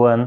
1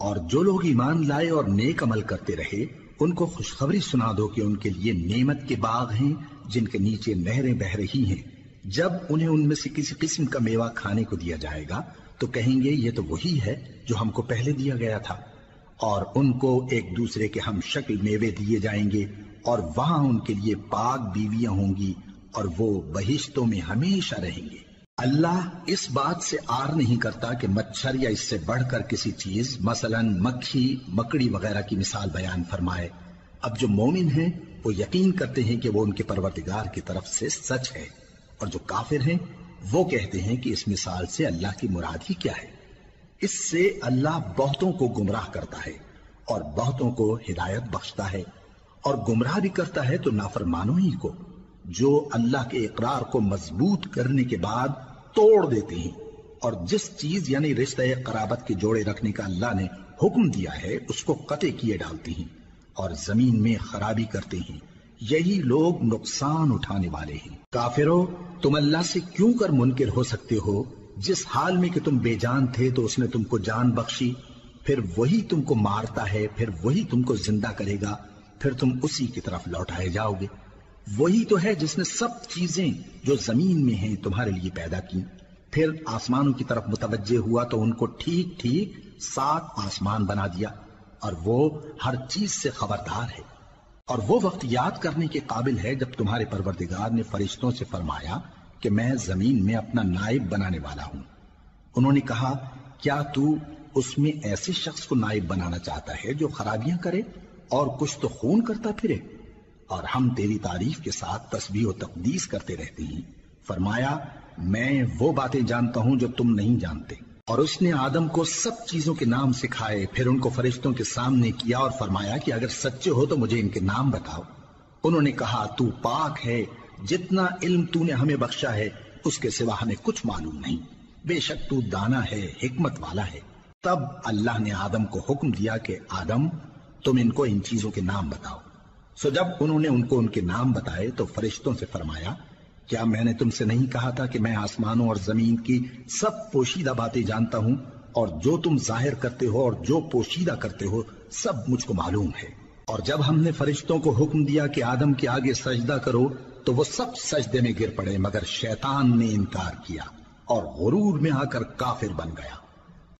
اور جو لوگ ایمان لائے اور نیک عمل کرتے رہے ان کو خوشخبری سنا دو کہ ان کے لیے نعمت کے باغ ہیں جن کے نیچے نہریں بہ رہی ہیں. جب انہیں ان میں سے کسی قسم کا میوہ کھانے کو دیا جائے گا تو کہیں گے یہ تو وہی ہے جو ہم کو پہلے دیا گیا تھا. اور ان کو ایک دوسرے کے ہم شکل میوے دیے جائیں گے اور وہاں ان کے لیے پاک بیویاں ہوں گی اور وہ بہشتوں میں ہمیشہ رہیں گے. اللہ اس بات سے آر نہیں کرتا کہ مچھر یا اس سے بڑھ کر کسی چیز مثلا مکھی مکڑی وغیرہ کی مثال بیان فرمائے. اب جو مومن ہیں وہ یقین کرتے ہیں کہ وہ ان کے پروردگار کی طرف سے سچ ہے، اور جو کافر ہیں وہ کہتے ہیں کہ اس مثال سے اللہ کی مراد ہی کیا ہے. اس سے اللہ بہتوں کو گمراہ کرتا ہے اور بہتوں کو ہدایت بخشتا ہے، اور گمراہ بھی کرتا ہے تو نافرمانوں ہی کو جو اللہ کے اقرار کو مضبوط کرنے کے بعد توڑ دیتے ہیں اور جس چیز یعنی رشتہ قرابت کے جوڑے رکھنے کا اللہ نے حکم دیا ہے اس کو قطع کیے ڈالتے ہیں اور زمین میں خرابی کرتے ہیں. یہی لوگ نقصان اٹھانے والے ہیں. کافرو، تم اللہ سے کیوں کر منکر ہو سکتے ہو؟ جس حال میں کہ تم بے جان تھے تو اس نے تم کو جان بخشی، پھر وہی تم کو مارتا ہے، پھر وہی تم کو زندہ کرے گا، پھر تم اسی کی طرف لوٹائے جاؤ گے. وہی تو ہے جس نے سب چیزیں جو زمین میں ہیں تمہارے لیے پیدا کی، پھر آسمانوں کی طرف متوجہ ہوا تو ان کو ٹھیک ٹھیک 7 آسمان بنا دیا، اور وہ ہر چیز سے خبردار ہے. اور وہ وقت یاد کرنے کے قابل ہے جب تمہارے پروردگار نے فرشتوں سے فرمایا کہ میں زمین میں اپنا نائب بنانے والا ہوں. انہوں نے کہا کیا تو اس میں ایسے شخص کو نائب بنانا چاہتا ہے جو خرابیاں کرے اور کچھ تو خون کرتا پھرے؟ اور ہم تیری تعریف کے ساتھ تسبیح و تقدیس کرتے رہتے ہیں. فرمایا میں وہ باتیں جانتا ہوں جو تم نہیں جانتے. اور اس نے آدم کو سب چیزوں کے نام سکھائے، پھر ان کو فرشتوں کے سامنے کیا اور فرمایا کہ اگر سچے ہو تو مجھے ان کے نام بتاؤ. انہوں نے کہا تو پاک ہے، جتنا علم تو نے ہمیں بخشا ہے اس کے سوا ہمیں کچھ معلوم نہیں، بے شک تو دانا ہے، حکمت والا ہے. تب اللہ نے آدم کو حکم دیا کہ آدم تم ان کو ان چیزوں کے نام بتاؤ. سو جب انہوں نے ان کو ان کے نام بتائے تو فرشتوں سے فرمایا کیا میں نے تم سے نہیں کہا تھا کہ میں آسمانوں اور زمین کی سب پوشیدہ باتیں جانتا ہوں، اور جو تم ظاہر کرتے ہو اور جو پوشیدہ کرتے ہو سب مجھ کو معلوم ہے. اور جب ہم نے فرشتوں کو حکم دیا کہ آدم کے آگے سجدہ کرو تو وہ سب سجدے میں گر پڑے مگر شیطان نے انکار کیا اور غرور میں آ کر کافر بن گیا.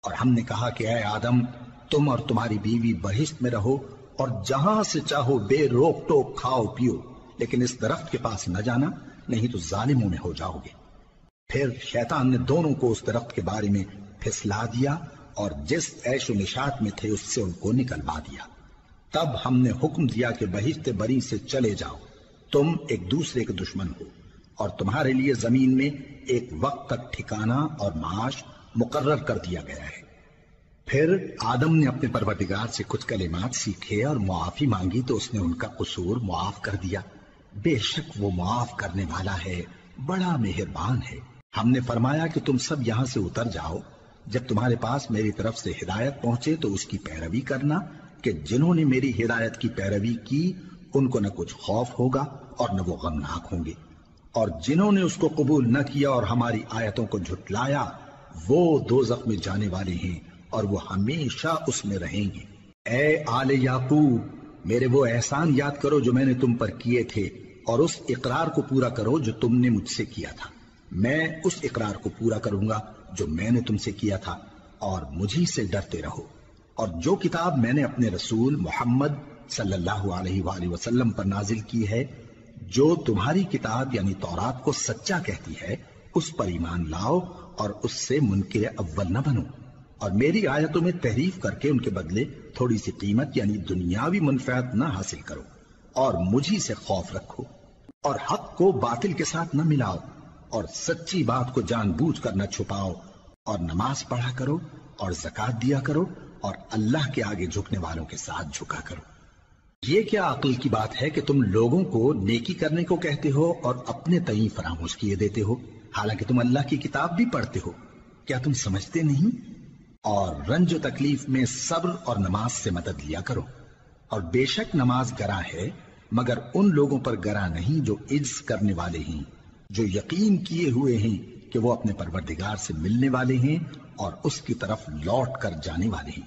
اور ہم نے کہا کہ اے آدم تم اور تمہاری بیوی بہشت میں رہو اور جہاں سے چاہو بے روک ٹوک کھاؤ پیو، لیکن اس درخت کے پاس نہ جانا نہیں تو ظالموں میں ہو جاؤ گے. پھر شیطان نے دونوں کو اس درخت کے بارے میں پھسلا دیا اور جس عیش و نشاط میں تھے اس سے ان کو نکلوا دیا. تب ہم نے حکم دیا کہ بہشت بری سے چلے جاؤ، تم ایک دوسرے کے دشمن ہو، اور تمہارے لیے زمین میں ایک وقت تک ٹھکانہ اور معاش مقرر کر دیا گیا ہے. پھر آدم نے اپنے پروردگار سے کچھ کلمات سیکھے اور معافی مانگی تو اس نے ان کا قصور معاف کر دیا. بے شک وہ معاف کرنے والا ہے، بڑا مہربان ہے. ہم نے فرمایا کہ تم سب یہاں سے اتر جاؤ، جب تمہارے پاس میری طرف سے ہدایت پہنچے تو اس کی پیروی کرنا کہ جنہوں نے میری ہدایت کی پیروی کی ان کو نہ کچھ خوف ہوگا اور نہ وہ غمناک ہوں گے، اور جنہوں نے اس کو قبول نہ کیا اور ہماری آیتوں کو جھٹلایا وہ دوزخ میں جانے والے ہیں اور وہ ہمیشہ اس میں رہیں گے. اے آل یعقوب، میرے وہ احسان یاد کرو جو میں نے تم پر کیے تھے اور اس اقرار کو پورا کرو جو تم نے مجھ سے کیا تھا. میں اس اقرار کو پورا کروں گا جو میں نے تم سے کیا تھا، اور مجھی سے ڈرتے رہو. اور جو کتاب میں نے اپنے رسول محمد صلی اللہ علیہ وآلہ وسلم پر نازل کی ہے، جو تمہاری کتاب یعنی تورات کو سچا کہتی ہے، اس پر ایمان لاؤ اور اس سے منکر اول نہ بنو، اور میری آیتوں میں تحریف کر کے ان کے بدلے تھوڑی سی قیمت یعنی دنیاوی منفعت نہ حاصل کرو، اور مجھی سے خوف رکھو، اور حق کو باطل کے ساتھ نہ ملاؤ، اور سچی بات کو جان بوجھ کر نہ چھپاؤ، اور نماز پڑھا کرو اور زکوٰۃ دیا کرو اور اللہ کے آگے جھکنے والوں کے ساتھ جھکا کرو. یہ کیا عقل کی بات ہے کہ تم لوگوں کو نیکی کرنے کو کہتے ہو اور اپنے تئیں فراموش کیے دیتے ہو، حالانکہ تم اللہ کی کتاب بھی پڑھتے ہو. کیا تم سمجھتے نہیں؟ اور رنج و تکلیف میں صبر اور نماز سے مدد لیا کرو. اور بے شک نماز گراں ہے مگر ان لوگوں پر گراں نہیں جو عجز کرنے والے ہیں، جو یقین کیے ہوئے ہیں کہ وہ اپنے پروردگار سے ملنے والے ہیں اور اس کی طرف لوٹ کر جانے والے ہیں.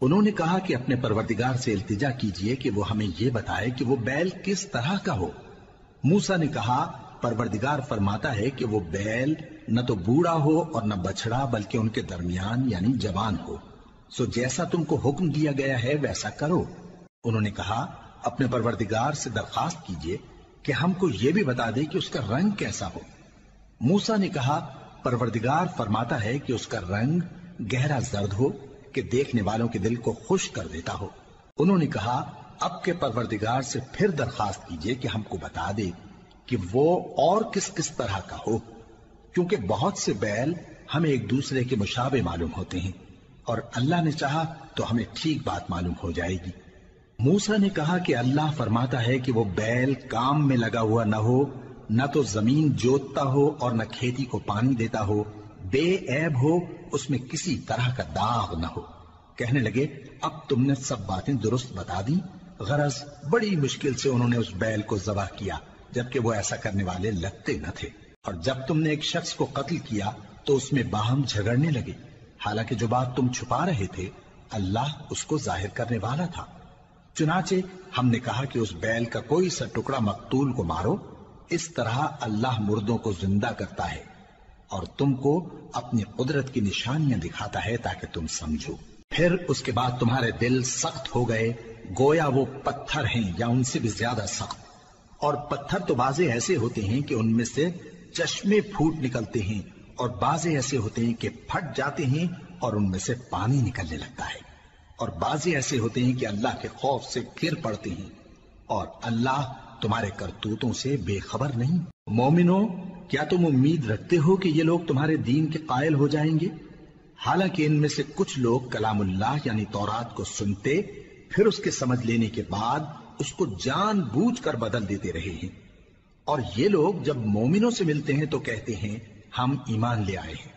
انہوں نے کہا کہ اپنے پروردگار سے التجا کیجئے کہ وہ ہمیں یہ بتائے کہ وہ بیل کس طرح کا ہو۔ موسیٰ نے کہا پروردگار فرماتا ہے کہ وہ بیل نہ تو بوڑھا ہو اور نہ بچڑا بلکہ ان کے درمیان یعنی جوان ہو، سو جیسا تم کو حکم دیا گیا ہے ویسا کرو۔ انہوں نے کہا اپنے پروردگار سے درخواست کیجئے کہ ہم کو یہ بھی بتا دے کہ اس کا رنگ کیسا ہو۔ موسیٰ نے کہا پروردگار فرماتا ہے کہ اس کا رنگ گہرا زرد ہو کہ دیکھنے والوں کے دل کو خوش کر دیتا ہو۔ انہوں نے کہا اب کے پروردگار سے پھر درخواست کیجئے کہ ہم کو بتا دے کہ وہ اور کس کس طرح کا ہو، کیونکہ بہت سے بیل ہمیں ایک دوسرے کے مشابہ معلوم ہوتے ہیں، اور اللہ نے چاہا تو ہمیں ٹھیک بات معلوم ہو جائے گی۔ موسیٰ نے کہا کہ اللہ فرماتا ہے کہ وہ بیل کام میں لگا ہوا نہ ہو، نہ تو زمین جوتتا ہو اور نہ کھیتی کو پانی دیتا ہو، بے عیب ہو، اس میں کسی طرح کا داغ نہ ہو۔ کہنے لگے اب تم نے سب باتیں درست بتا دی۔ غرض بڑی مشکل سے انہوں نے اس بیل کو ذبح کیا، جبکہ وہ ایسا کرنے والے لگتے نہ تھے۔ اور جب تم نے ایک شخص کو قتل کیا تو اس میں باہم جھگڑنے لگے، حالانکہ جو بات تم چھپا رہے تھے اللہ اس کو ظاہر کرنے والا تھا۔ چنانچہ ہم نے کہا کہ اس بیل کا کوئی سا ٹکڑا مقتول کو مارو، اس طرح اللہ مردوں کو زندہ کرتا ہے اور تم کو اپنی قدرت کی نشانیاں دکھاتا ہے تاکہ تم سمجھو۔ پھر اس کے بعد تمہارے دل سخت ہو گئے گویا وہ پتھر ہیں یا ان سے بھی زیادہ سخت، اور پتھر تو بعضے ایسے ہوتے ہیں کہ ان میں سے چشمے پھوٹ نکلتے ہیں، اور بعضے ایسے ہوتے ہیں کہ پھٹ جاتے ہیں اور ان میں سے پانی نکلنے لگتا ہے، اور بعضے ایسے ہوتے ہیں کہ اللہ کے خوف سے گر پڑتے ہیں، اور اللہ تمہارے کرتوتوں سے بے خبر نہیں۔ مومنو، کیا تم امید رکھتے ہو کہ یہ لوگ تمہارے دین کے قائل ہو جائیں گے؟ حالانکہ ان میں سے کچھ لوگ کلام اللہ یعنی تورات کو سنتے پھر اس کے سمجھ لینے کے بعد اس کو جان بوجھ کر بدل دیتے رہے ہیں، اور یہ لوگ جب مومنوں سے ملتے ہیں تو کہتے ہیں ہم ایمان لے آئے ہیں،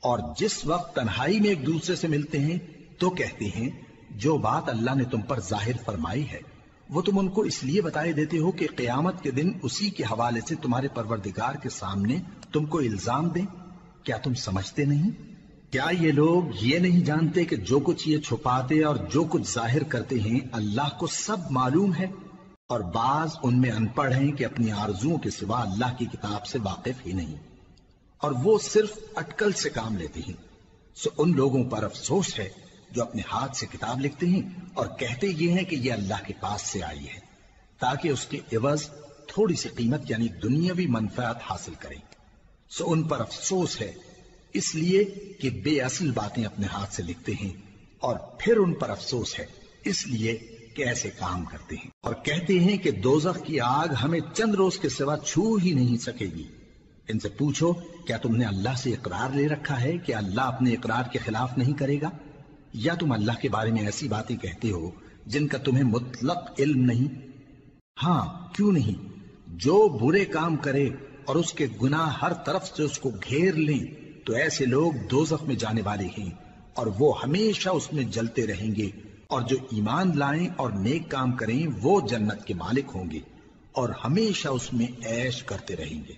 اور جس وقت تنہائی میں ایک دوسرے سے ملتے ہیں تو کہتے ہیں جو بات اللہ نے تم پر ظاہر فرمائی ہے وہ تم ان کو اس لیے بتائے دیتے ہو کہ قیامت کے دن اسی کے حوالے سے تمہارے پروردگار کے سامنے تم کو الزام دیں۔ کیا تم سمجھتے نہیں؟ کیا یہ لوگ یہ نہیں جانتے کہ جو کچھ یہ چھپاتے اور جو کچھ ظاہر کرتے ہیں اللہ کو سب معلوم ہے؟ اور بعض ان میں ان پڑھ ہیں کہ اپنی آرزوؤں کے سوا اللہ کی کتاب سے واقف ہی نہیں، اور وہ صرف اٹکل سے کام لیتے ہیں۔ سو ان لوگوں پر افسوس ہے جو اپنے ہاتھ سے کتاب لکھتے ہیں اور کہتے یہ ہیں کہ یہ اللہ کے پاس سے آئی ہے تاکہ اس کے عوض تھوڑی سی قیمت یعنی دنیاوی منفعت حاصل کریں۔ سو ان پر افسوس ہے اس لیے کہ بے اصل باتیں اپنے ہاتھ سے لکھتے ہیں، اور پھر ان پر افسوس ہے اس لیے کہ ایسے کام کرتے ہیں، اور کہتے ہیں کہ دوزخ کی آگ ہمیں چند روز کے سوا چھو ہی نہیں سکے گی۔ ان سے پوچھو کیا تم نے اللہ سے اقرار لے رکھا ہے کہ اللہ اپنے اقرار کے خلاف نہیں کرے گا، یا تم اللہ کے بارے میں ایسی باتیں کہتے ہو جن کا تمہیں مطلق علم نہیں؟ ہاں کیوں نہیں، جو برے کام کرے اور اس کے گناہ ہر طرف سے اس کو گھیر لیں تو ایسے لوگ دوزخ میں جانے والے ہیں اور وہ ہمیشہ اس میں جلتے رہیں گے، اور جو ایمان لائیں اور نیک کام کریں وہ جنت کے مالک ہوں گے اور ہمیشہ اس میں عیش کرتے رہیں گے۔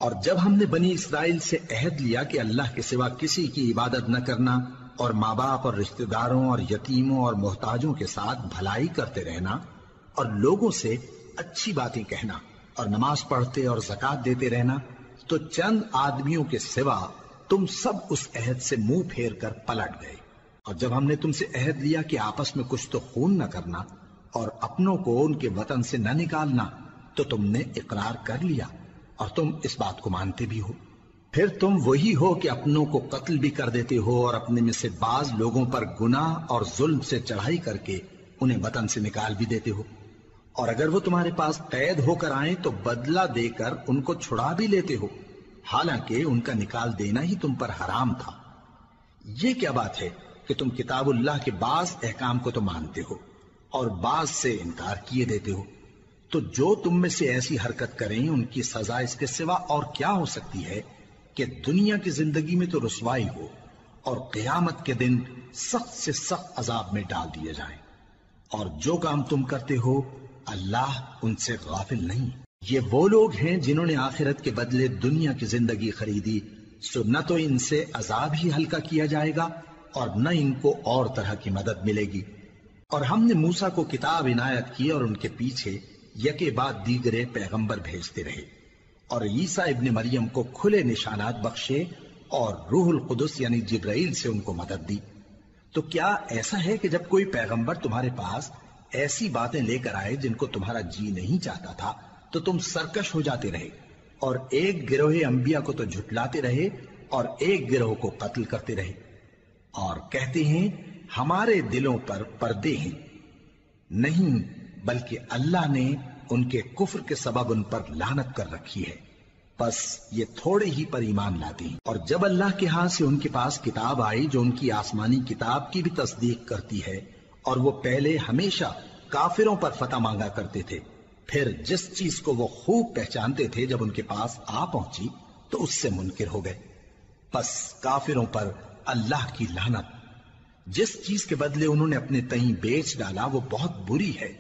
اور جب ہم نے بنی اسرائیل سے عہد لیا کہ اللہ کے سوا کسی کی عبادت نہ کرنا اور ماں باپ اور رشتہ داروں اور یتیموں اور محتاجوں کے ساتھ بھلائی کرتے رہنا اور لوگوں سے اچھی باتیں کہنا اور نماز پڑھتے اور زکوٰۃ دیتے رہنا، تو چند آدمیوں کے سوا تم سب اس عہد سے منہ پھیر کر پلٹ گئے۔ اور جب ہم نے تم سے عہد لیا کہ آپس میں کچھ تو خون نہ کرنا اور اپنوں کو ان کے وطن سے نہ نکالنا، تو تم نے اقرار کر لیا اور تم اس بات کو مانتے بھی ہو۔ پھر تم وہی ہو کہ اپنوں کو قتل بھی کر دیتے ہو اور اپنے میں سے بعض لوگوں پر گناہ اور ظلم سے چڑھائی کر کے انہیں وطن سے نکال بھی دیتے ہو، اور اگر وہ تمہارے پاس قید ہو کر آئیں تو بدلہ دے کر ان کو چھڑا بھی لیتے ہو، حالانکہ ان کا نکال دینا ہی تم پر حرام تھا۔ یہ کیا بات ہے کہ تم کتاب اللہ کے بعض احکام کو تو مانتے ہو اور بعض سے انکار کیے دیتے ہو؟ تو جو تم میں سے ایسی حرکت کریں ان کی سزا اس کے سوا اور کیا ہو سکتی ہے کہ دنیا کی زندگی میں تو رسوائی ہو اور قیامت کے دن سخت سے سخت عذاب میں ڈال دیے جائیں۔ اور جو کام تم کرتے ہو اللہ ان سے غافل نہیں۔ یہ وہ لوگ ہیں جنہوں نے آخرت کے بدلے دنیا کی زندگی خریدی، سو نہ تو ان سے عذاب ہی ہلکا کیا جائے گا اور نہ ان کو اور طرح کی مدد ملے گی۔ اور ہم نے موسیٰ کو کتاب عنایت کی اور ان کے پیچھے یکے بعد دیگرے پیغمبر بھیجتے رہے، اور عیسیٰ ابن مریم کو کھلے نشانات بخشے اور روح القدس یعنی جبرائیل سے ان کو مدد دی۔ تو کیا ایسا ہے کہ جب کوئی پیغمبر تمہارے پاس ایسی باتیں لے کر آئے جن کو تمہارا جی نہیں چاہتا تھا تو تم سرکش ہو جاتے رہے، اور ایک گروہ انبیاء کو تو جھٹلاتے رہے اور ایک گروہ کو قتل کرتے رہے، اور کہتے ہیں ہمارے دلوں پر پردے ہیں؟ نہیں، بلکہ اللہ نے ان کے کفر کے سبب ان پر لعنت کر رکھی ہے، بس یہ تھوڑے ہی پر ایمان لاتے ہیں۔ اور جب اللہ کے ہاں سے ان کے پاس کتاب آئی جو ان کی آسمانی کتاب کی بھی تصدیق کرتی ہے، اور وہ پہلے ہمیشہ کافروں پر فتح مانگا کرتے تھے، پھر جس چیز کو وہ خوب پہچانتے تھے جب ان کے پاس آ پہنچی تو اس سے منکر ہو گئے، بس کافروں پر اللہ کی لعنت۔ جس چیز کے بدلے انہوں نے اپنے تئیں بیچ ڈالا وہ بہت بری ہے،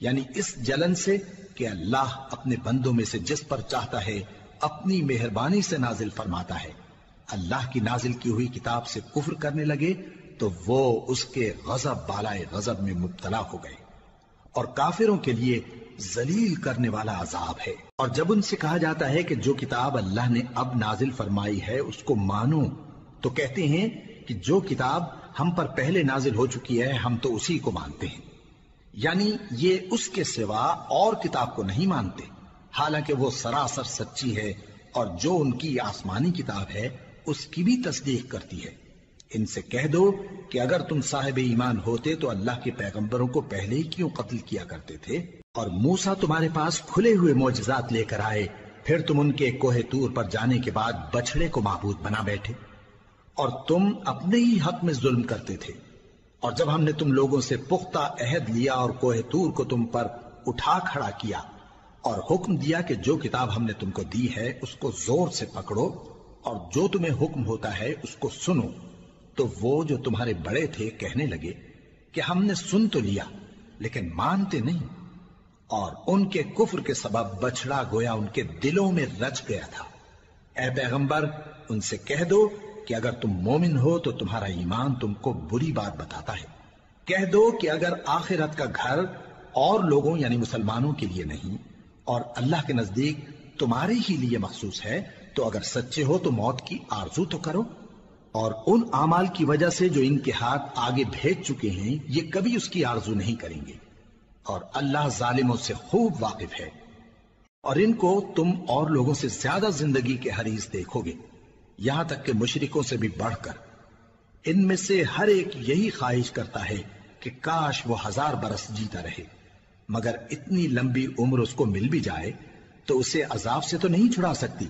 یعنی اس جلن سے کہ اللہ اپنے بندوں میں سے جس پر چاہتا ہے اپنی مہربانی سے نازل فرماتا ہے۔ اللہ کی نازل کی ہوئی کتاب سے کفر کرنے لگے تو وہ اس کے غضب بالائے غضب میں مبتلا ہو گئے، اور کافروں کے لیے ذلیل کرنے والا عذاب ہے۔ اور جب ان سے کہا جاتا ہے کہ جو کتاب اللہ نے اب نازل فرمائی ہے اس کو مانو، تو کہتے ہیں کہ جو کتاب ہم پر پہلے نازل ہو چکی ہے ہم تو اسی کو مانتے ہیں، یعنی یہ اس کے سوا اور کتاب کو نہیں مانتے، حالانکہ وہ سراسر سچی ہے اور جو ان کی آسمانی کتاب ہے اس کی بھی تصدیق کرتی ہے۔ ان سے کہہ دو کہ اگر تم صاحب ایمان ہوتے تو اللہ کے پیغمبروں کو پہلے ہی کیوں قتل کیا کرتے تھے؟ اور موسیٰ تمہارے پاس کھلے ہوئے معجزات لے کر آئے، پھر تم ان کے کوہ طور پر جانے کے بعد بچڑے کو معبود بنا بیٹھے، اور تم اپنے ہی حق میں ظلم کرتے تھے۔ اور جب ہم نے تم لوگوں سے پختہ عہد لیا اور کوہ طور کو تم پر اٹھا کھڑا کیا اور حکم دیا کہ جو کتاب ہم نے تم کو دی ہے اس کو زور سے پکڑو اور جو تمہیں حکم ہوتا ہے اس کو سنو، تو وہ جو تمہارے بڑے تھے کہنے لگے کہ ہم نے سن تو لیا لیکن مانتے نہیں، اور ان کے کفر کے سبب بچڑا گویا ان کے دلوں میں رچ گیا تھا۔ اے پیغمبر ان سے کہہ دو کہ اگر تم مومن ہو تو تمہارا ایمان تم کو بری بات بتاتا ہے۔ کہہ دو کہ اگر آخرت کا گھر اور لوگوں یعنی مسلمانوں کے لیے نہیں اور اللہ کے نزدیک تمہارے ہی لیے مخصوص ہے تو اگر سچے ہو تو موت کی آرزو تو کرو، اور ان اعمال کی وجہ سے جو ان کے ہاتھ آگے بھیج چکے ہیں یہ کبھی اس کی آرزو نہیں کریں گے، اور اللہ ظالموں سے خوب واقف ہے۔ اور ان کو تم اور لوگوں سے زیادہ زندگی کے حریص دیکھو گے، یہاں تک کہ مشرکوں سے بھی بڑھ کر۔ ان میں سے ہر ایک یہی خواہش کرتا ہے کہ کاش وہ 1000 برس جیتا رہے، مگر اتنی لمبی عمر اس کو مل بھی جائے تو اسے عذاب سے تو نہیں چھڑا سکتی،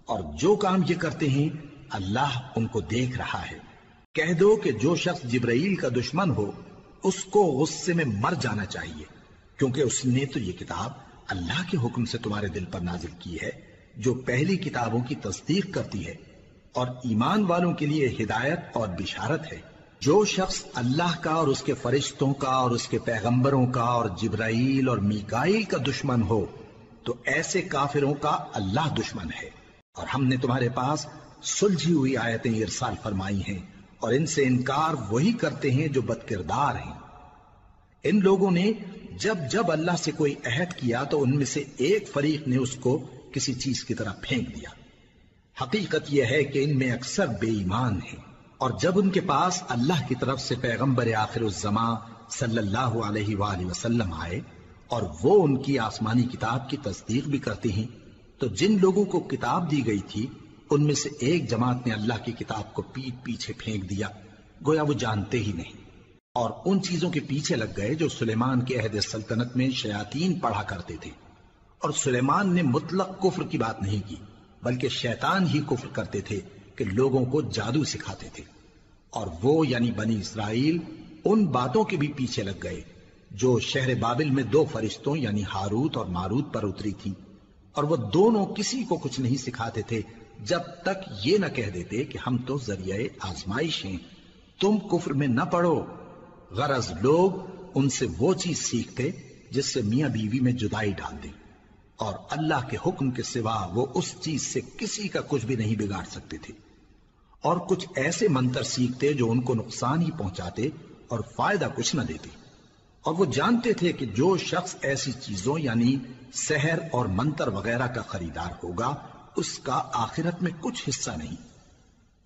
اور جو کام یہ کرتے ہیں اللہ ان کو دیکھ رہا ہے۔ کہہ دو کہ جو شخص جبرائیل کا دشمن ہو اس کو غصے میں مر جانا چاہیے، کیونکہ اس نے تو یہ کتاب اللہ کے حکم سے تمہارے دل پر نازل کی ہے جو پہلی کتابوں کی تصدیق کرتی ہے، اور ایمان والوں کے لیے ہدایت اور بشارت ہے۔ جو شخص اللہ کا اور اس کے فرشتوں کا اور اس کے پیغمبروں کا اور جبرائیل اور میکائیل کا دشمن ہو تو ایسے کافروں کا اللہ دشمن ہے۔ اور ہم نے تمہارے پاس سلجھی ہوئی آیتیں ارسال فرمائی ہیں، اور ان سے انکار وہی کرتے ہیں جو بد کردار ہیں۔ ان لوگوں نے جب جب اللہ سے کوئی عہد کیا تو ان میں سے ایک فریق نے اس کو کسی چیز کی طرح پھینک دیا۔ حقیقت یہ ہے کہ ان میں اکثر بے ایمان ہیں، اور جب ان کے پاس اللہ کی طرف سے پیغمبر آخر الزماں صلی اللہ علیہ وآلہ وسلم آئے اور وہ ان کی آسمانی کتاب کی تصدیق بھی کرتے ہیں، تو جن لوگوں کو کتاب دی گئی تھی ان میں سے ایک جماعت نے اللہ کی کتاب کو پیٹ پیچھے پھینک دیا، گویا وہ جانتے ہی نہیں، اور ان چیزوں کے پیچھے لگ گئے جو سلیمان کے عہد سلطنت میں شیاطین پڑھا کرتے تھے۔ اور سلیمان نے مطلق کفر کی بات نہیں کی، بلکہ شیطان ہی کفر کرتے تھے کہ لوگوں کو جادو سکھاتے تھے، اور وہ یعنی بنی اسرائیل ان باتوں کے بھی پیچھے لگ گئے جو شہر بابل میں 2 فرشتوں یعنی ہاروت اور ماروت پر اتری تھی، اور وہ دونوں کسی کو کچھ نہیں سکھاتے تھے جب تک یہ نہ کہہ دیتے کہ ہم تو ذریعہ آزمائش ہیں، تم کفر میں نہ پڑو۔ غرض لوگ ان سے وہ چیز سیکھتے جس سے میاں بیوی میں جدائی ڈال دیں، اور اللہ کے حکم کے سوا وہ اس چیز سے کسی کا کچھ بھی نہیں بگاڑ سکتے تھے۔ اور کچھ ایسے منتر سیکھتے جو ان کو نقصان ہی پہنچاتے اور فائدہ کچھ نہ دیتے، اور وہ جانتے تھے کہ جو شخص ایسی چیزوں یعنی سحر اور منتر وغیرہ کا خریدار ہوگا اس کا آخرت میں کچھ حصہ نہیں،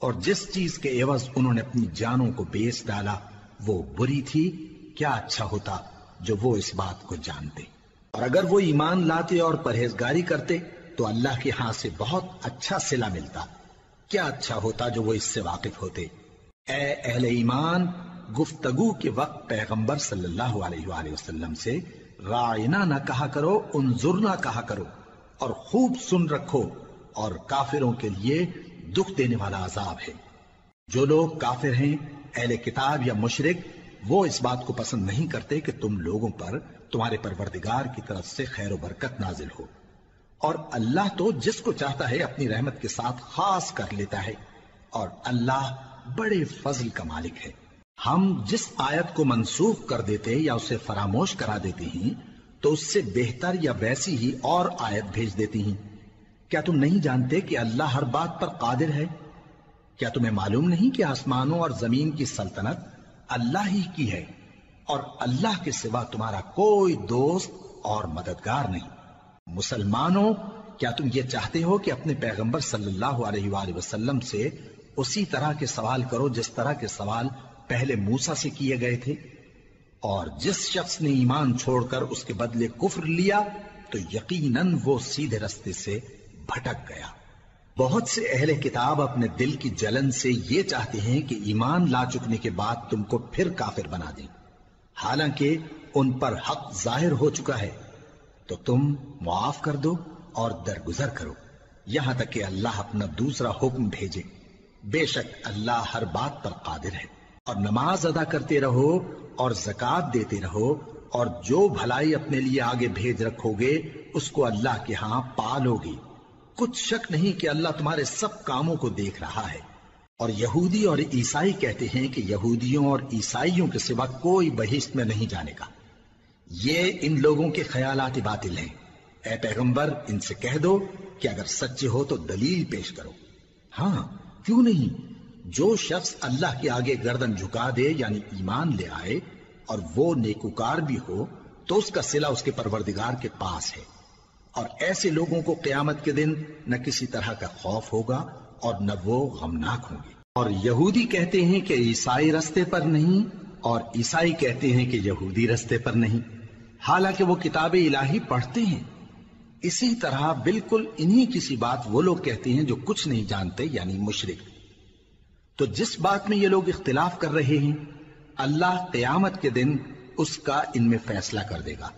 اور جس چیز کے عوض انہوں نے اپنی جانوں کو بیچ ڈالا وہ بری تھی، کیا اچھا ہوتا جو وہ اس بات کو جانتے، اور اگر وہ ایمان لاتے اور پرہیزگاری کرتے تو اللہ کے ہاں سے بہت اچھا صلہ ملتا، کیا اچھا ہوتا جو وہ اس سے واقف ہوتے۔ اے اہل ایمان، گفتگو کے وقت پیغمبر صلی اللہ علیہ وآلہ وسلم سے رائنا نہ کہا کرو، انظرنا کہا کرو، اور خوب سن رکھو، اور کافروں کے لیے دکھ دینے والا عذاب ہے۔ جو لوگ کافر ہیں، اہل کتاب یا مشرک، وہ اس بات کو پسند نہیں کرتے کہ تم لوگوں پر تمہارے پروردگار کی طرف سے خیر و برکت نازل ہو، اور اللہ تو جس کو چاہتا ہے اپنی رحمت کے ساتھ خاص کر لیتا ہے، اور اللہ بڑے فضل کا مالک ہے۔ ہم جس آیت کو منسوخ کر دیتے یا اسے فراموش کرا دیتے ہیں تو اس سے بہتر یا ویسی ہی اور آیت بھیج دیتی ہیں۔ کیا تم نہیں جانتے کہ اللہ ہر بات پر قادر ہے؟ کیا تمہیں معلوم نہیں کہ آسمانوں اور زمین کی سلطنت اللہ ہی کی ہے، اور اللہ کے سوا تمہارا کوئی دوست اور مددگار نہیں؟ مسلمانوں، کیا تم یہ چاہتے ہو کہ اپنے پیغمبر صلی اللہ علیہ وآلہ وسلم سے اسی طرح کے سوال کرو جس طرح کے سوال پہلے موسیٰ سے کیے گئے تھے؟ اور جس شخص نے ایمان چھوڑ کر اس کے بدلے کفر لیا تو یقیناً وہ سیدھے رستے سے بھٹک گیا۔ بہت سے اہل کتاب اپنے دل کی جلن سے یہ چاہتے ہیں کہ ایمان لا چکنے کے بعد تم کو پھر کافر بنا دیں، حالانکہ ان پر حق ظاہر ہو چکا ہے، تو تم معاف کر دو اور درگزر کرو یہاں تک کہ اللہ اپنا دوسرا حکم بھیجے۔ بے شک اللہ ہر بات پر قادر ہے۔ اور نماز ادا کرتے رہو اور زکوٰۃ دیتے رہو، اور جو بھلائی اپنے لیے آگے بھیج رکھو گے اس کو اللہ کے ہاں پالو گے۔ کچھ شک نہیں کہ اللہ تمہارے سب کاموں کو دیکھ رہا ہے۔ اور یہودی اور عیسائی کہتے ہیں کہ یہودیوں اور عیسائیوں کے سوا کوئی بہشت میں نہیں جانے کا۔ یہ ان لوگوں کے خیالات باطل ہیں۔ اے پیغمبر، ان سے کہہ دو کہ اگر سچے ہو تو دلیل پیش کرو۔ ہاں، کیوں نہیں؟ جو شخص اللہ کے آگے گردن جھکا دے یعنی ایمان لے آئے اور وہ نیکوکار بھی ہو تو اس کا صلہ اس کے پروردگار کے پاس ہے، اور ایسے لوگوں کو قیامت کے دن نہ کسی طرح کا خوف ہوگا اور نہ وہ غمناک ہوں گے۔ اور یہودی کہتے ہیں کہ عیسائی رستے پر نہیں، اور عیسائی کہتے ہیں کہ یہودی رستے پر نہیں، حالانکہ وہ کتاب الہی پڑھتے ہیں۔ اسی طرح بالکل انہی کسی بات وہ لوگ کہتے ہیں جو کچھ نہیں جانتے یعنی مشرک۔ تو جس بات میں یہ لوگ اختلاف کر رہے ہیں اللہ قیامت کے دن اس کا ان میں فیصلہ کر دے گا۔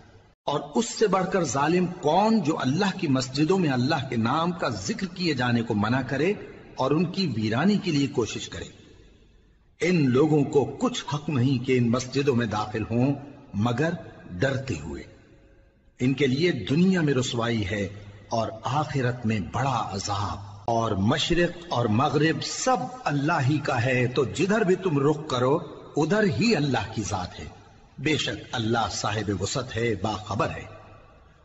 اور اس سے بڑھ کر ظالم کون جو اللہ کی مسجدوں میں اللہ کے نام کا ذکر کیے جانے کو منع کرے اور ان کی ویرانی کے لیے کوشش کرے۔ ان لوگوں کو کچھ حق نہیں کہ ان مسجدوں میں داخل ہوں مگر ڈرتے ہوئے۔ ان کے لیے دنیا میں رسوائی ہے اور آخرت میں بڑا عذاب۔ اور مشرق اور مغرب سب اللہ ہی کا ہے، تو جدھر بھی تم رخ کرو ادھر ہی اللہ کی ذات ہے۔ بے شک اللہ صاحب وسعت ہے، باخبر ہے۔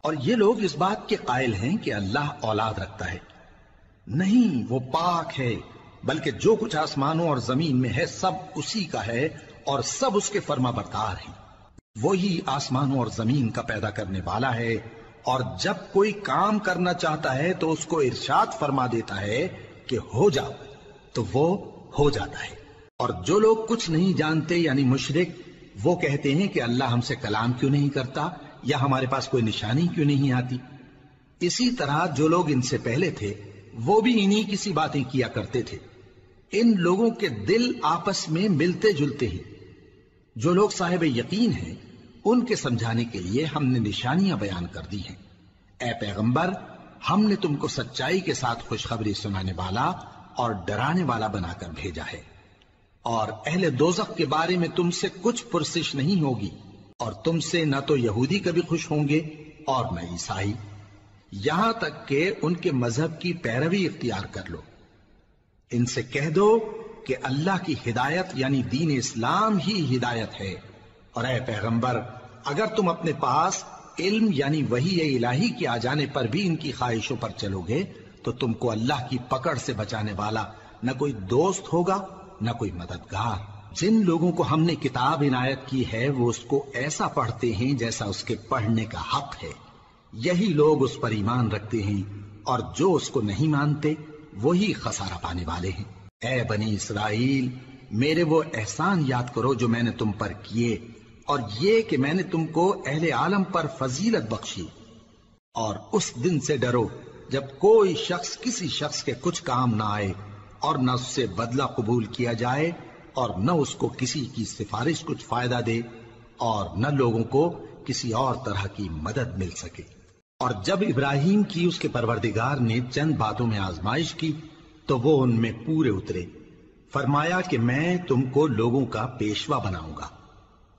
اور یہ لوگ اس بات کے قائل ہیں کہ اللہ اولاد رکھتا ہے۔ نہیں، وہ پاک ہے، بلکہ جو کچھ آسمانوں اور زمین میں ہے سب اسی کا ہے اور سب اس کے فرما بردار ہیں۔ وہی آسمانوں اور زمین کا پیدا کرنے والا ہے، اور جب کوئی کام کرنا چاہتا ہے تو اس کو ارشاد فرما دیتا ہے کہ ہو جاؤ، تو وہ ہو جاتا ہے۔ اور جو لوگ کچھ نہیں جانتے یعنی مشرک، وہ کہتے ہیں کہ اللہ ہم سے کلام کیوں نہیں کرتا، یا ہمارے پاس کوئی نشانی کیوں نہیں آتی۔ اسی طرح جو لوگ ان سے پہلے تھے وہ بھی انہی کسی باتیں کیا کرتے تھے۔ ان لوگوں کے دل آپس میں ملتے جلتے ہیں۔ جو لوگ صاحب یقین ہیں ان کے سمجھانے کے لیے ہم نے نشانیاں بیان کر دی ہیں۔ اے پیغمبر، ہم نے تم کو سچائی کے ساتھ خوشخبری سنانے والا اور ڈرانے والا بنا کر بھیجا ہے۔ اور اہل دوزخ کے بارے میں تم سے کچھ پرسش نہیں ہوگی، اور تم سے نہ تو یہودی کبھی خوش ہوں گے اور نہ عیسائی، یہاں تک کہ ان کے مذہب کی پیروی اختیار کر لو۔ ان سے کہہ دو کہ اللہ کی ہدایت یعنی دین اسلام ہی ہدایت ہے، اور اے پیغمبر اگر تم اپنے پاس علم یعنی وحی الہی کے آ جانے پر بھی ان کی خواہشوں پر چلو گے تو تم کو اللہ کی پکڑ سے بچانے والا نہ کوئی دوست ہوگا نہ کوئی مددگار۔ جن لوگوں کو ہم نے کتاب عنایت کی ہے وہ اس کو ایسا پڑھتے ہیں جیسا اس کے پڑھنے کا حق ہے، یہی لوگ اس پر ایمان رکھتے ہیں، اور جو اس کو نہیں مانتے وہی خسارہ پانے والے ہیں۔ اے بنی اسرائیل، میرے وہ احسان یاد کرو جو میں نے تم پر کیے، اور یہ کہ میں نے تم کو اہل عالم پر فضیلت بخشی، اور اس دن سے ڈرو جب کوئی شخص کسی شخص کے کچھ کام نہ آئے، اور نہ اس سے بدلہ قبول کیا جائے، اور نہ اس کو کسی کی سفارش کچھ فائدہ دے، اور نہ لوگوں کو کسی اور طرح کی مدد مل سکے۔ اور جب ابراہیم کی اس کے پروردگار نے چند باتوں میں آزمائش کی تو وہ ان میں پورے اترے۔ فرمایا کہ میں تم کو لوگوں کا پیشوا بناؤں گا۔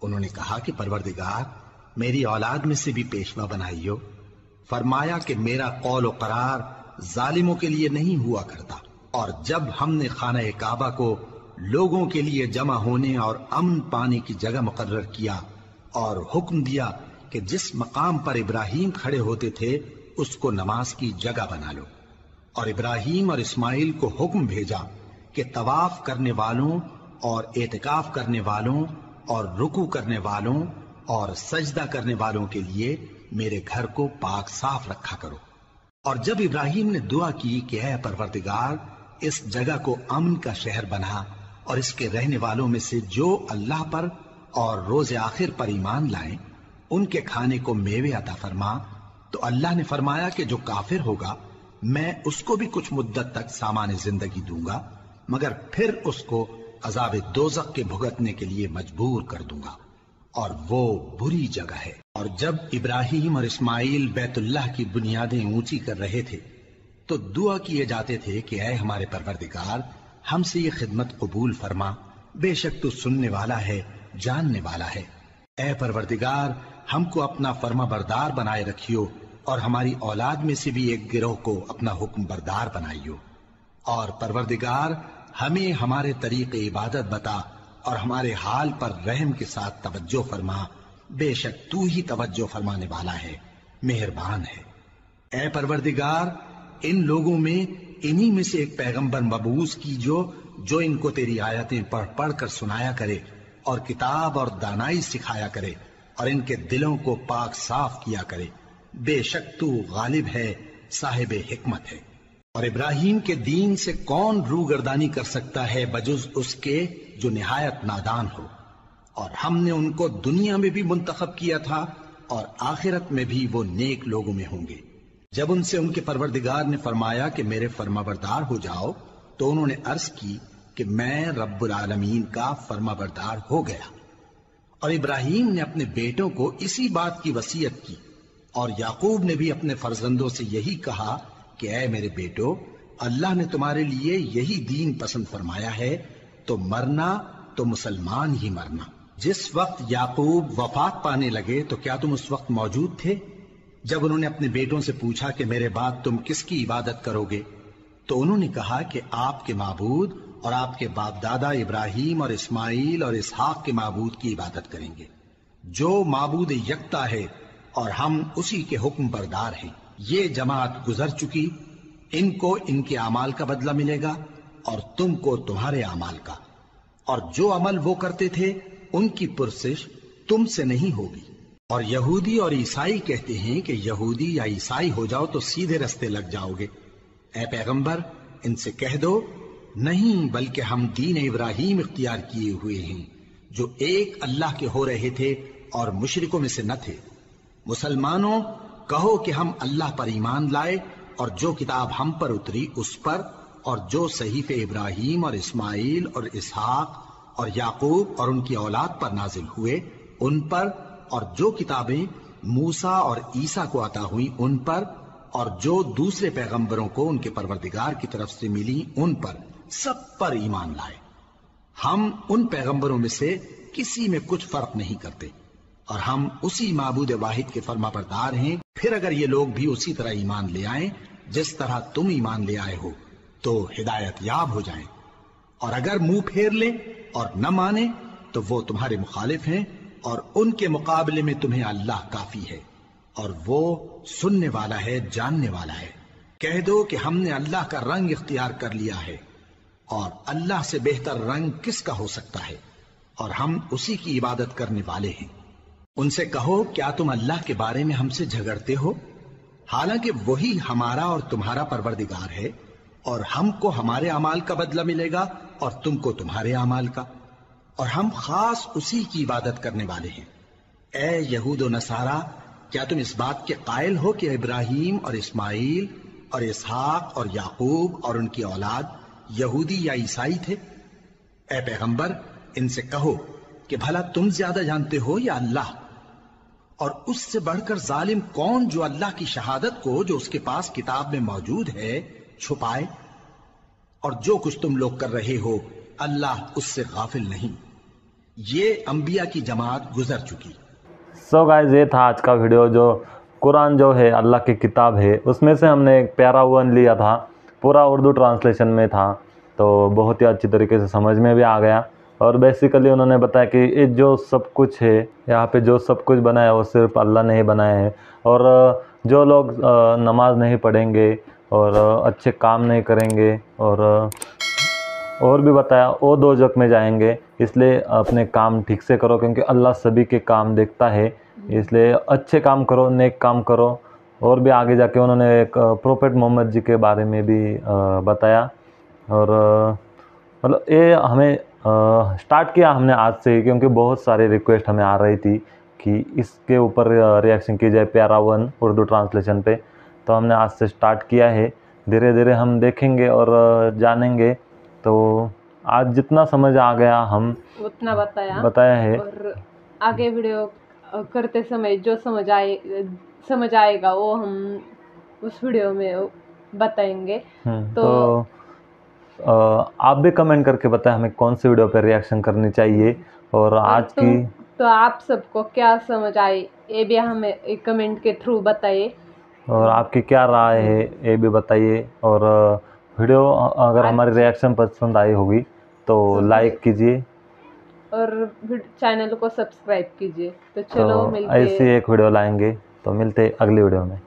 انہوں نے کہا کہ پروردگار، میری اولاد میں سے بھی پیشوا بنائیو۔ فرمایا کہ میرا قول و قرار ظالموں کے لیے نہیں ہوا کرتا۔ اور جب ہم نے خانہ کعبہ کو لوگوں کے لیے جمع ہونے اور امن پانے کی جگہ مقرر کیا، اور حکم دیا کہ جس مقام پر ابراہیم کھڑے ہوتے تھے اس کو نماز کی جگہ بنا لو، اور ابراہیم اور اسماعیل کو حکم بھیجا کہ طواف کرنے والوں اور اعتکاف کرنے والوں اور رکوع کرنے والوں اور سجدہ کرنے والوں کے لیے میرے گھر کو پاک صاف رکھا کرو۔ اور جب ابراہیم نے دعا کی کہ اے پروردگار، اس جگہ کو امن کا شہر بنا، اور اس کے رہنے والوں میں سے جو اللہ پر اور روز آخر پر ایمان لائیں ان کے کھانے کو میوے عطا فرما، تو اللہ نے فرمایا کہ جو کافر ہوگا میں اس کو بھی کچھ مدت تک سامان زندگی دوں گا، مگر پھر اس کو عذاب دوزخ کے بھگتنے کے لیے مجبور کر دوں گا، اور وہ بری جگہ ہے۔ اور جب ابراہیم اور اسماعیل بیت اللہ کی بنیادیں اونچی کر رہے تھے تو دعا کیے جاتے تھے کہ اے ہمارے پروردگار، ہم سے یہ خدمت قبول فرما، بے شک تو سننے والا ہے، جاننے والا ہے۔ اے پروردگار، ہم کو اپنا فرما بردار بنائے رکھیو، اور ہماری اولاد میں سے بھی ایک گروہ کو اپنا حکم بردار بنائیو۔ اور پروردگار، ہمیں ہمارے طریق عبادت بتا، اور ہمارے حال پر رحم کے ساتھ توجہ فرما، بے شک تو ہی توجہ فرمانے والا ہے، مہربان ہے۔ اے پروردگار، ان لوگوں میں انہی میں سے ایک پیغمبر مبعوث کی جو ان کو تیری آیتیں پڑھ پڑھ کر سنایا کرے، اور کتاب اور دانائی سکھایا کرے، اور ان کے دلوں کو پاک صاف کیا کرے، بے شک تو غالب ہے، صاحب حکمت ہے۔ اور ابراہیم کے دین سے کون روگردانی کر سکتا ہے بجز اس کے جو نہایت نادان ہو؟ اور ہم نے ان کو دنیا میں بھی منتخب کیا تھا، اور آخرت میں بھی وہ نیک لوگوں میں ہوں گے۔ جب ان سے ان کے پروردگار نے فرمایا کہ میرے فرما بردار ہو جاؤ، تو انہوں نے عرض کی کہ میں رب العالمین کا فرما بردار ہو گیا۔ اور ابراہیم نے اپنے بیٹوں کو اسی بات کی وصیت کی، اور یعقوب نے بھی اپنے فرزندوں سے یہی کہا کہ اے میرے بیٹو، اللہ نے تمہارے لیے یہی دین پسند فرمایا ہے، تو مرنا تو مسلمان ہی مرنا۔ جس وقت یعقوب وفات پانے لگے تو کیا تم اس وقت موجود تھے جب انہوں نے اپنے بیٹوں سے پوچھا کہ میرے بعد تم کس کی عبادت کرو گے؟ تو انہوں نے کہا کہ آپ کے معبود اور آپ کے باپ دادا ابراہیم اور اسماعیل اور اسحاق کے معبود کی عبادت کریں گے، جو معبود یکتا ہے، اور ہم اسی کے حکم بردار ہیں۔ یہ جماعت گزر چکی، ان کو ان کے اعمال کا بدلہ ملے گا، اور تم کو تمہارے اعمال کا، اور جو عمل وہ کرتے تھے ان کی پرسش تم سے نہیں ہوگی۔ اور یہودی اور عیسائی کہتے ہیں کہ یہودی یا عیسائی ہو جاؤ تو سیدھے رستے لگ جاؤ گے۔ اے پیغمبر، ان سے کہہ دو نہیں، بلکہ ہم دین ابراہیم اختیار کیے ہوئے ہیں، جو ایک اللہ کے ہو رہے تھے اور مشرکوں میں سے نہ تھے۔ مسلمانوں، کہو کہ ہم اللہ پر ایمان لائے، اور جو کتاب ہم پر اتری اس پر، اور جو صحیفے ابراہیم اور اسماعیل اور اسحاق اور یعقوب اور ان کی اولاد پر نازل ہوئے ان پر، اور جو کتابیں موسیٰ اور عیسیٰ کو عطا ہوئیں ان پر، اور جو دوسرے پیغمبروں کو ان کے پروردگار کی طرف سے ملی ان پر، سب پر ایمان لائے۔ ہم ان پیغمبروں میں سے کسی میں کچھ فرق نہیں کرتے، اور ہم اسی معبود واحد کے فرما بردار ہیں۔ پھر اگر یہ لوگ بھی اسی طرح ایمان لے آئیں جس طرح تم ایمان لے آئے ہو تو ہدایت یاب ہو جائیں، اور اگر منہ پھیر لیں اور نہ مانیں تو وہ تمہارے مخالف ہیں، اور ان کے مقابلے میں تمہیں اللہ کافی ہے، اور وہ سننے والا ہے، جاننے والا ہے۔ کہہ دو کہ ہم نے اللہ کا رنگ اختیار کر لیا ہے، اور اللہ سے بہتر رنگ کس کا ہو سکتا ہے، اور ہم اسی کی عبادت کرنے والے ہیں۔ ان سے کہو کیا تم اللہ کے بارے میں ہم سے جھگڑتے ہو، حالانکہ وہی ہمارا اور تمہارا پروردگار ہے، اور ہم کو ہمارے اعمال کا بدلہ ملے گا اور تم کو تمہارے اعمال کا، اور ہم خاص اسی کی عبادت کرنے والے ہیں۔ اے یہود و نصارا، کیا تم اس بات کے قائل ہو کہ ابراہیم اور اسماعیل اور اسحاق اور یعقوب اور ان کی اولاد یہودی یا عیسائی تھے؟ اے پیغمبر، ان سے کہو کہ بھلا تم زیادہ جانتے ہو یا اللہ؟ اور اس سے بڑھ کر ظالم کون جو اللہ کی شہادت کو جو اس کے پاس کتاب میں موجود ہے چھپائے؟ اور جو کچھ تم لوگ کر رہے ہو اللہ اس سے غافل نہیں۔ یہ انبیاء کی جماعت گزر چکی۔ سو گائز، یہ تھا آج کا ویڈیو۔ جو قرآن جو ہے اللہ کی کتاب ہے، اس میں سے ہم نے ایک پیارا ون لیا تھا، پورا اردو ٹرانسلیشن میں تھا، تو بہت ہی اچھی طریقے سے سمجھ میں بھی آ گیا۔ اور بیسیکلی انہوں نے بتایا کہ یہ جو سب کچھ ہے یہاں پہ، جو سب کچھ بنایا وہ صرف اللہ نے ہی بنایا ہے، اور جو لوگ نماز نہیں پڑھیں گے اور اچھے کام نہیں کریں گے اور بھی بتایا وہ دوزخ میں جائیں گے۔ اس لیے اپنے کام ٹھیک سے کرو، کیونکہ اللہ سبھی کے کام دیکھتا ہے، اس لیے اچھے کام کرو، نیک کام کرو۔ اور بھی آگے جا کے انہوں نے ایک پروفیٹ محمد جی کے بارے میں بھی بتایا، اور مطلب یہ ہمیں سٹارٹ کیا ہم نے آج سے ہی، کیونکہ بہت سارے ریکویسٹ ہمیں آ رہی تھی کہ اس کے اوپر ریئیکشن کی جائے پیارا ون اردو ٹرانسلیشن پہ، تو ہم نے آج سے سٹارٹ کیا ہے۔ دھیرے دھیرے ہم دیکھیں گے اور جانیں گے، تو آج جتنا سمجھ آ گیا ہم اتنا بتایا ہے، اور آگے ویڈیو کرتے سمے جو سمجھ آئے گا وہ ہم اس ویڈیو میں بتائیں گے۔ تو آپ بھی کمنٹ کر کے بتائیں ہمیں کون سی ویڈیو پہ ریئیکشن کرنی چاہیے، اور آج کی تو آپ سب کو کیا سمجھ آئی یہ بھی ہمیں کمنٹ کے تھرو بتائیے، اور آپ کی کیا رائے ہے یہ بھی بتائیے۔ اور ویڈیو اگر ہماری ریئیکشن پسند آئی ہوگی تو لائک کیجیے اور چینل کو سبسکرائب کیجیے۔ تو چلو تو ملتے ایسی ایک ویڈیو لائیں گے، تو ملتے اگلی ویڈیو میں۔